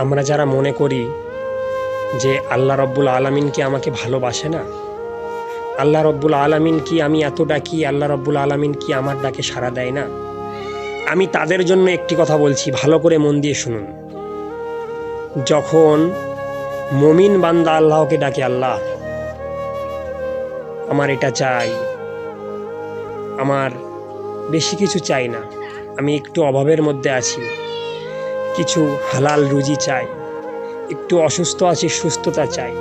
আমরা যারা মনে করি যে আল্লাহ রব্বুল আলামিন কি আমাকে ভালোবাসে না, আল্লাহ রব্বুল আলামিন কি আমি এত ডাকি আল্লাহ রব্বুল আলামিন কি আমার ডাকে সাড়া দেয় না, আমি তাদের জন্য একটি কথা বলছি, ভালো করে মন দিয়ে শুনুন। যখন মুমিন বান্দা আল্লাহকে ডাকে, আল্লাহ আমার এটা চাই, আমার বেশি কিছু চাই না, আমি একটু অভাবের মধ্যে আছি, কিছু হালাল রুজি চাই, একটু অসুস্থ আছি, সুস্থতা চাই,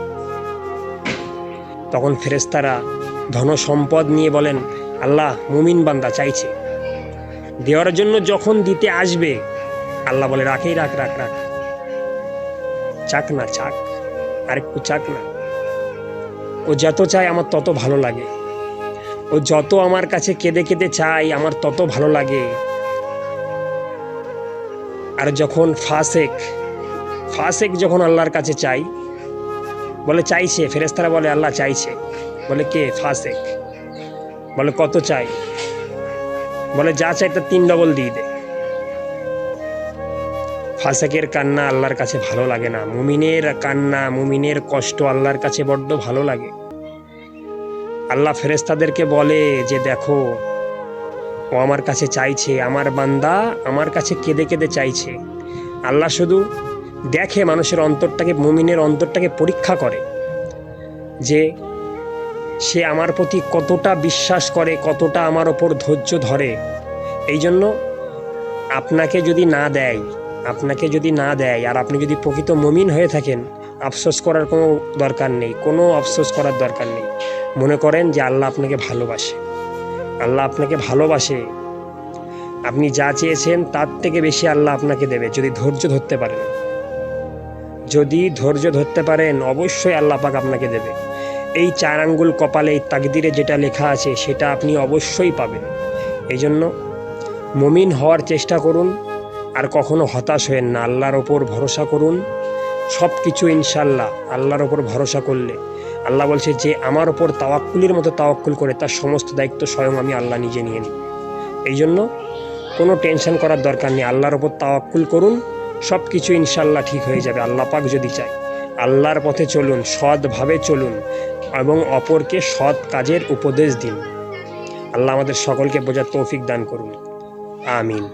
তখন ফেরেশতারা ধন সম্পদ নিয়ে বলেন, আল্লাহ মুমিন বান্দা চাইছে, দেওয়ার জন্য যখন দিতে আসবে আল্লাহ বলে, রাখেই রাখ রাখ রাখ, চাক না চাক, আর একটু চাক না, ও যত চায় আমার তত ভালো লাগে, ও যত আমার কাছে কেঁদে কেঁদে চাই আমার তত ভালো লাগে। আর যখন ফাসেক যখন আল্লাহর কাছে চাই, বলে চাইছে, ফেরেশতারা বলে আল্লাহ চাইছে, বলে কে? ফাসেক। বলে কত চাই? বলে যা চাই তার 3 ডবল দিয়ে দে। ফাসেকের কান্না আল্লাহর কাছে ভালো লাগে না, মুমিনের কান্না, মুমিনের কষ্ট আল্লাহর কাছে বড্ড ভালো লাগে। আল্লাহ ফেরেশতাদেরকে বলে যে দেখো, ও আমার কাছে চাইছে, আমার বান্দা আমার কাছে কেঁদে কেঁদে চাইছে। আল্লাহ শুধু দেখে মানুষের অন্তরটাকে, মুমিনের অন্তরটাকে পরীক্ষা করে যে সে আমার প্রতি কতটা বিশ্বাস করে, কতটা আমার ওপর ধৈর্য ধরে। এই জন্য আপনাকে যদি না দেয় আর আপনি যদি প্রকৃত মুমিন হয়ে থাকেন, আফসোস করার কোনো দরকার নেই, কোনো আফসোস করার দরকার নেই। মনে করেন যে আল্লাহ আপনাকে ভালোবাসে, আল্লাহ আপনাকে ভালোবাসে, আপনি যা চেয়েছেন তার থেকে বেশি আল্লাহ আপনাকে দেবে যদি ধৈর্য ধরতে পারেন। যদি ধৈর্য ধরতে পারেন অবশ্যই আল্লাহ পাক আপনাকে দেবে। এই 4 আঙ্গুল কপালে, এই তাকদিরে যেটা লেখা আছে সেটা আপনি অবশ্যই পাবেন। এই জন্য মুমিন হওয়ার চেষ্টা করুন, আর কখনো হতাশ হবেন না, আল্লাহর ওপর ভরসা করুন। সব কিছু ইনশাল্লাহ আল্লাহর ওপর ভরসা করলে, আল্লাহ বলছে যে আমার ওপর তাওয়াক্কুলের মতো তাওয়াক্কুল করে তার সমস্ত দায়িত্ব স্বয়ং আমি আল্লাহ নিজে নিয়ে নিই। এই জন্য কোনো টেনশন করার দরকার নেই, আল্লাহর ওপর তাওয়াক্কুল করুন, সব কিছু ইনশাল্লাহ ঠিক হয়ে যাবে আল্লাহ পাক যদি চায়। আল্লাহর পথে চলুন, সৎভাবে চলুন এবং অপরকে সৎ কাজের উপদেশ দিন। আল্লাহ আমাদের সকলকে বোঝার তৌফিক দান করুন, আমিন।